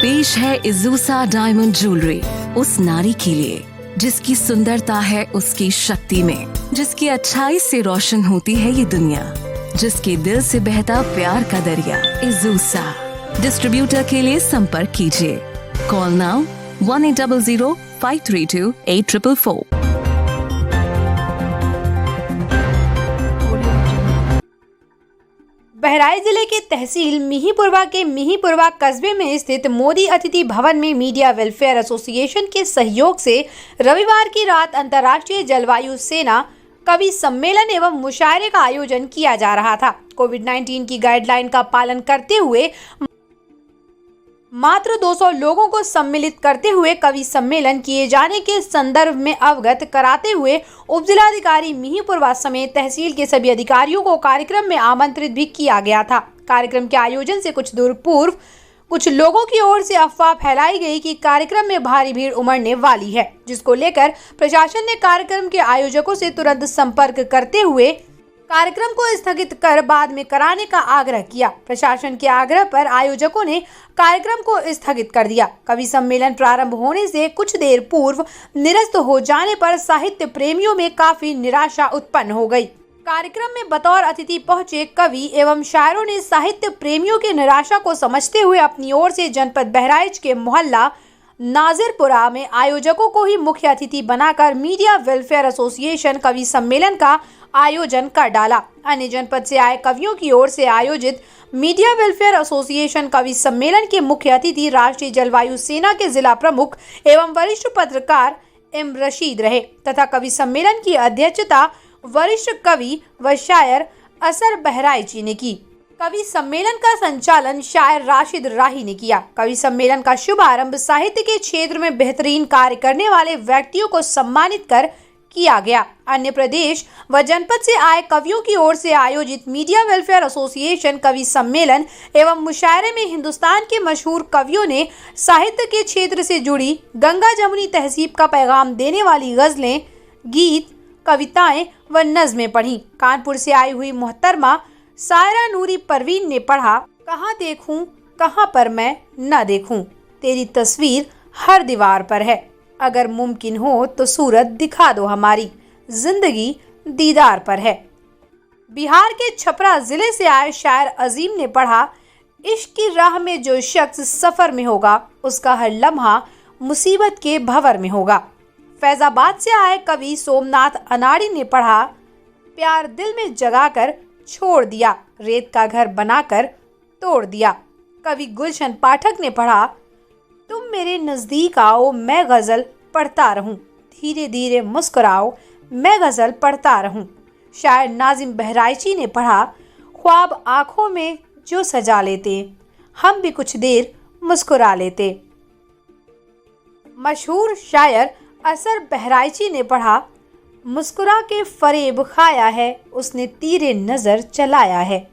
पेश है इज़ूसा diamond jewellery उस नारी के लिए जिसकी सुंदरता है उसकी शक्ति में, जिसकी अच्छाई से रोशन होती है ये दुनिया, जिसके दिल से बहता प्यार का दरिया। इज़ूसा डिस्ट्रीब्यूटर के लिए संपर्क कीजिए। Call now 1800-532-8444। बहराइच जिले के तहसील मिहींपुरवा के मिहींपुरवा कस्बे में स्थित मोदी अतिथि भवन में मीडिया वेलफेयर एसोसिएशन के सहयोग से रविवार की रात अंतर्राष्ट्रीय जलवायु सेना कवि सम्मेलन एवं मुशायरे का आयोजन किया जा रहा था। कोविड-19 की गाइडलाइन का पालन करते हुए मात्र 200 लोगों को सम्मिलित करते हुए कवि सम्मेलन किए जाने के संदर्भ में अवगत कराते हुए उपजिलाधिकारी मिहींपुरवा समेत तहसील के सभी अधिकारियों को कार्यक्रम में आमंत्रित भी किया गया था। कार्यक्रम के आयोजन से कुछ दूर पूर्व कुछ लोगों की ओर से अफवाह फैलाई गई कि कार्यक्रम में भारी भीड़ उमड़ने वाली है, जिसको लेकर प्रशासन ने कार्यक्रम के आयोजकों से तुरंत संपर्क करते हुए कार्यक्रम को स्थगित कर बाद में कराने का आग्रह किया। प्रशासन के आग्रह पर आयोजकों ने कार्यक्रम को स्थगित कर दिया। कवि सम्मेलन प्रारंभ होने से कुछ देर पूर्व निरस्त हो जाने पर साहित्य प्रेमियों में काफी निराशा उत्पन्न हो गई। कार्यक्रम में बतौर अतिथि पहुंचे कवि एवं शायरों ने साहित्य प्रेमियों की निराशा को समझते हुए अपनी ओर से जनपद बहराइच के मोहल्ला नाजिरपुरा में आयोजकों को ही मुख्य अतिथि बनाकर मीडिया वेलफेयर एसोसिएशन कवि सम्मेलन का आयोजन कर डाला। अन्य जनपद से आए कवियों की ओर से आयोजित मीडिया वेलफेयर एसोसिएशन कवि सम्मेलन के मुख्य अतिथि राष्ट्रीय जलवायु सेना के जिला प्रमुख एवं वरिष्ठ पत्रकार एम रशीद रहे तथा कवि सम्मेलन की अध्यक्षता वरिष्ठ कवि व शायर असर बहराइची ने की। कवि सम्मेलन का संचालन शायर राशिद राही ने किया। कवि सम्मेलन का शुभारंभ साहित्य के क्षेत्र में बेहतरीन कार्य करने वाले व्यक्तियों को सम्मानित कर किया गया। अन्य प्रदेश व जनपद से आए कवियों की ओर से आयोजित मीडिया वेलफेयर एसोसिएशन कवि सम्मेलन एवं मुशायरे में हिंदुस्तान के मशहूर कवियों ने साहित्य के क्षेत्र से जुड़ी गंगा जमुनी तहजीब का पैगाम देने वाली गजलें, गीत, कविताएं व नज़में पढ़ी। कानपुर से आई हुई मोहतरमा सायरा नूरी परवीन ने पढ़ा, कहाँ देखूं कहाँ पर मैं न देखूं, तेरी तस्वीर हर दीवार पर है, अगर मुमकिन हो तो सूरत दिखा दो, हमारी जिंदगी दीदार पर है। बिहार के छपरा जिले से आए शायर अजीम ने पढ़ा, इश्क की राह में जो शख्स सफर में होगा उसका हर लम्हा मुसीबत के भंवर में होगा। फैजाबाद से आए कवि सोमनाथ अनाड़ी ने पढ़ा, प्यार दिल में जगाकर छोड़ दिया, रेत का घर बनाकर तोड़ दिया। कवि गुलशन पाठक ने पढ़ा, तुम मेरे नज़दीक आओ मैं गज़ल पढ़ता रहूं, धीरे धीरे मुस्कुराओ मैं गज़ल पढ़ता रहूं। शायर नाजिम बहराइची ने पढ़ा, ख्वाब आँखों में जो सजा लेते हम भी कुछ देर मुस्कुरा लेते। मशहूर शायर असर बहराइची ने पढ़ा, मुस्कुरा के फरेब खाया है उसने तीरे नज़र चलाया है।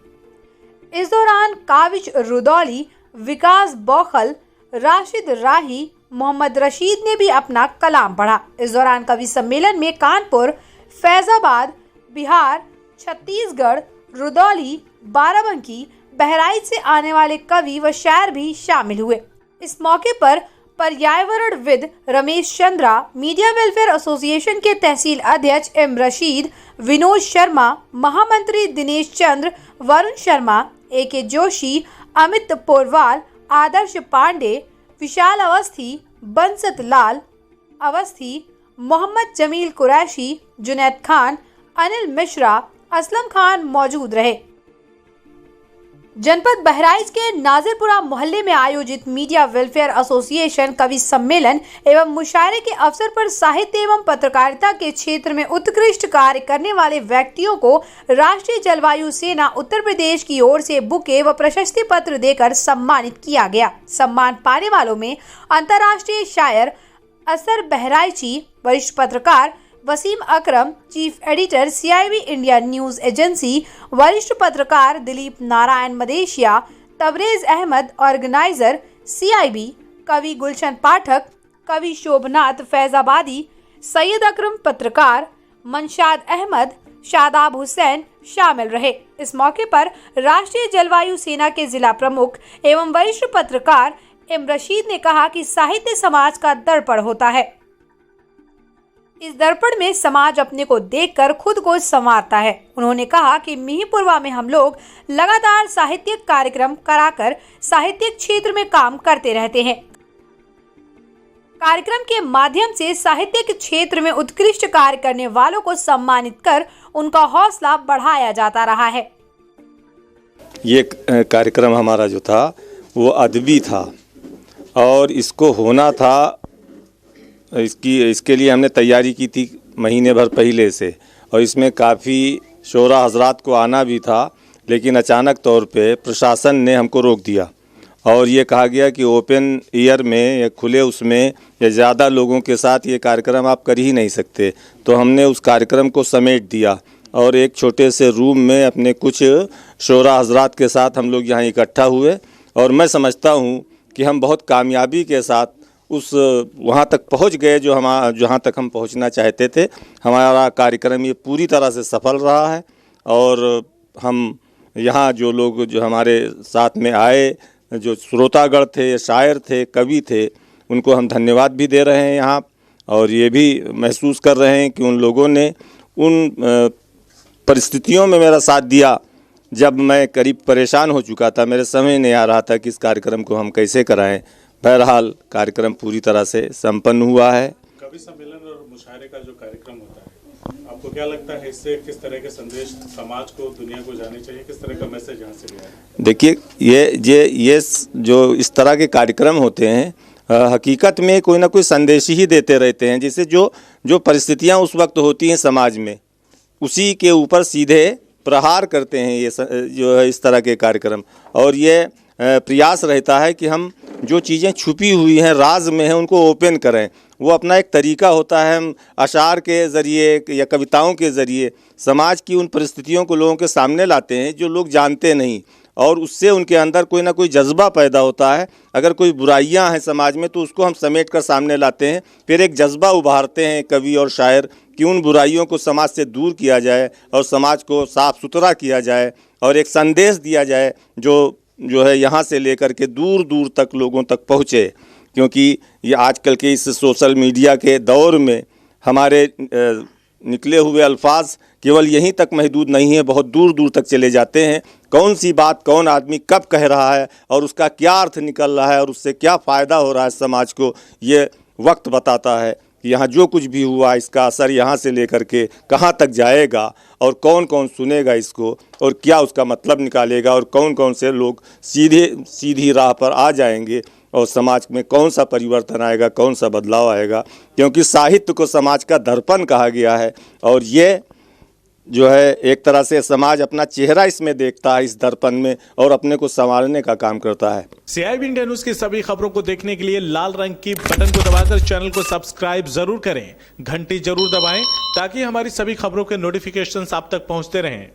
इस दौरान काविश रुदौली, विकास बौखल, राशिद राही, मोहम्मद रशीद ने भी अपना कलाम पढ़ा। इस दौरान कवि सम्मेलन में कानपुर, फैजाबाद, बिहार, छत्तीसगढ़, रुदौली, बाराबंकी, बहराइच से आने वाले कवि व शायर भी शामिल हुए। इस मौके पर पर्यावरणविद Ramesh Chandra, media welfare association के तहसील अध्यक्ष एम रशीद, विनोद शर्मा, महामंत्री दिनेश चंद्र, वरुण शर्मा, AK जोशी, अमित पोरवाल, आदर्श पांडे, विशाल अवस्थी, बंसत लाल अवस्थी, मोहम्मद जमील कुरैशी, जुनैद खान, अनिल मिश्रा, असलम खान मौजूद रहे। जनपद बहराइच के नाजिरपुरा मोहल्ले में आयोजित मीडिया वेलफेयर एसोसिएशन कवि सम्मेलन एवं मुशायरे के अवसर पर साहित्य एवं पत्रकारिता के क्षेत्र में उत्कृष्ट कार्य करने वाले व्यक्तियों को राष्ट्रीय जलवायु सेना उत्तर प्रदेश की ओर से बुके व प्रशस्ति पत्र देकर सम्मानित किया गया। सम्मान पाने वालों में अंतर्राष्ट्रीय शायर असर बहराइची, वरिष्ठ पत्रकार Wasim Akram, chief editor CIB India news agency, वरिष्ठ पत्रकार दिलीप नारायण मदेशिया, तबरेज अहमद ऑर्गेनाइजर CIB, कवि गुलशन पाठक, कवि शोभनाथ फैजाबादी, सैयद अकरम पत्रकार, मनशाद अहमद, शादाब हुसैन शामिल रहे। इस मौके पर राष्ट्रीय जलवायु सेना के जिला प्रमुख एवं वरिष्ठ पत्रकार एम रशीद ने कहा कि साहित्य समाज का दर्पण होता है। इस दर्पण में समाज अपने को देखकर खुद को संवारता है। उन्होंने कहा कि मिहींपुरवा में हम लोग लगातार साहित्यिक कार्यक्रम कराकर साहित्यिक क्षेत्र में काम करते रहते हैं। कार्यक्रम के माध्यम से साहित्यिक क्षेत्र में उत्कृष्ट कार्य करने वालों को सम्मानित कर उनका हौसला बढ़ाया जाता रहा है। ये कार्यक्रम हमारा जो था वो अदबी था और इसको होना था, इसके लिए हमने तैयारी की थी महीने भर पहले से, और इसमें काफ़ी शोरा हजरात को आना भी था, लेकिन अचानक तौर पे प्रशासन ने हमको रोक दिया और ये कहा गया कि ओपन एयर में या खुले उसमें या ज़्यादा लोगों के साथ ये कार्यक्रम आप कर ही नहीं सकते। तो हमने उस कार्यक्रम को समेट दिया और एक छोटे से रूम में अपने कुछ शोरा हजरात के साथ हम लोग यहाँ इकट्ठा हुए, और मैं समझता हूँ कि हम बहुत कामयाबी के साथ उस वहाँ तक पहुँच गए जहाँ तक हम पहुँचना चाहते थे। हमारा कार्यक्रम ये पूरी तरह से सफल रहा है और हम यहाँ जो लोग जो हमारे साथ में आए, जो श्रोतागण थे, शायर थे, कवि थे, उनको हम धन्यवाद भी दे रहे हैं यहाँ, और ये भी महसूस कर रहे हैं कि उन लोगों ने उन परिस्थितियों में मेरा साथ दिया जब मैं करीब परेशान हो चुका था, मेरे समझ नहीं आ रहा था कि इस कार्यक्रम को हम कैसे कराएं। बहरहाल कार्यक्रम पूरी तरह से संपन्न हुआ है। कवि सम्मेलन और मुशायरे का जो कार्यक्रम होता है, आपको क्या लगता है इससे किस तरह के संदेश समाज को, दुनिया को जाने चाहिए, किस तरह का मैसेज यहाँ से गया है? देखिए, ये जो इस तरह के कार्यक्रम होते हैं हकीकत में कोई ना कोई संदेश ही देते रहते हैं, जिससे जो परिस्थितियाँ उस वक्त होती हैं समाज में, उसी के ऊपर सीधे प्रहार करते हैं ये जो है इस तरह के कार्यक्रम। और ये प्रयास रहता है कि हम जो चीज़ें छुपी हुई हैं, राज में हैं, उनको ओपन करें। वो अपना एक तरीका होता है, हम अशार के ज़रिए या कविताओं के ज़रिए समाज की उन परिस्थितियों को लोगों के सामने लाते हैं जो लोग जानते नहीं, और उससे उनके अंदर कोई ना कोई जज्बा पैदा होता है। अगर कोई बुराइयां हैं समाज में तो उसको हम समेट कर सामने लाते हैं, फिर एक जज्बा उभारते हैं कवि और शायर कि उन बुराइयों को समाज से दूर किया जाए और समाज को साफ़ सुथरा किया जाए, और एक संदेश दिया जाए जो है यहाँ से लेकर के दूर दूर तक लोगों तक पहुँचे। क्योंकि ये आजकल के इस सोशल मीडिया के दौर में हमारे निकले हुए अल्फाज केवल यहीं तक महदूद नहीं है, बहुत दूर दूर तक चले जाते हैं। कौन सी बात कौन आदमी कब कह रहा है और उसका क्या अर्थ निकल रहा है और उससे क्या फ़ायदा हो रहा है समाज को, ये वक्त बताता है कि यहाँ जो कुछ भी हुआ इसका असर यहाँ से लेकर के कहाँ तक जाएगा, और कौन कौन सुनेगा इसको, और क्या उसका मतलब निकालेगा, और कौन कौन से लोग सीधी राह पर आ जाएंगे, और समाज में कौन सा परिवर्तन आएगा, कौन सा बदलाव आएगा। क्योंकि साहित्य को समाज का दर्पण कहा गया है, और ये जो है एक तरह से समाज अपना चेहरा इसमें देखता है, इस दर्पण में, और अपने को संवारने का काम करता है। CIB इंडिया न्यूज की सभी खबरों को देखने के लिए लाल रंग की बटन को दबाकर चैनल को सब्सक्राइब जरूर करें, घंटी जरूर दबाएं ताकि हमारी सभी खबरों के नोटिफिकेशंस आप तक पहुंचते रहें।